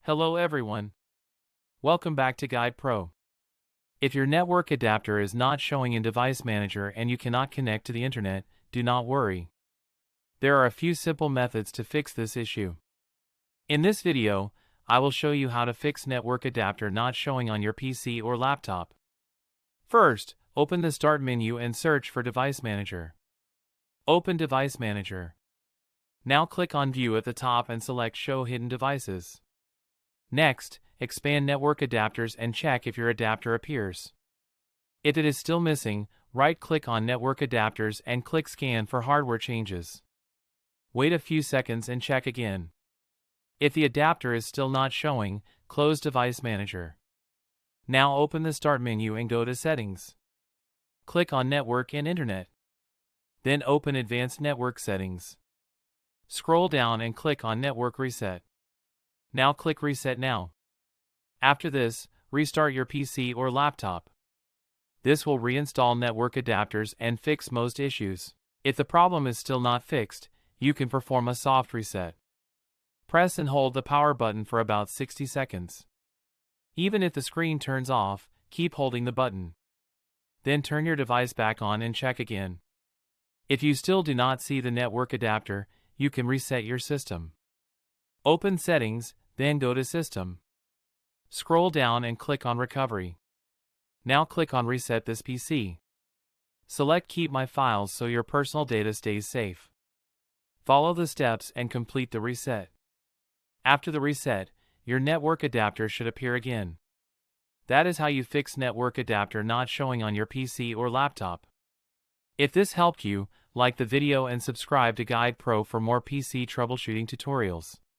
Hello everyone. Welcome back to Guide Pro. If your network adapter is not showing in Device Manager and you cannot connect to the internet, do not worry. There are a few simple methods to fix this issue. In this video, I will show you how to fix network adapter not showing on your PC or laptop. First, open the Start menu and search for Device Manager. Open Device Manager. Now click on View at the top and select Show Hidden Devices. Next, expand Network Adapters and check if your adapter appears. If it is still missing, right-click on Network Adapters and click Scan for hardware changes. Wait a few seconds and check again. If the adapter is still not showing, close Device Manager. Now open the Start menu and go to Settings. Click on Network and Internet. Then open Advanced Network Settings. Scroll down and click on Network Reset. Now click Reset Now. After this, restart your PC or laptop. This will reinstall network adapters and fix most issues. If the problem is still not fixed, you can perform a soft reset. Press and hold the power button for about 60 seconds. Even if the screen turns off, keep holding the button. Then turn your device back on and check again. If you still do not see the network adapter, you can reset your system. Open Settings, then go to System. Scroll down and click on Recovery. Now click on Reset this PC. Select Keep My Files so your personal data stays safe. Follow the steps and complete the reset. After the reset, your network adapter should appear again. That is how you fix network adapter not showing on your PC or laptop. If this helped you, like the video and subscribe to Guide Pro for more PC troubleshooting tutorials.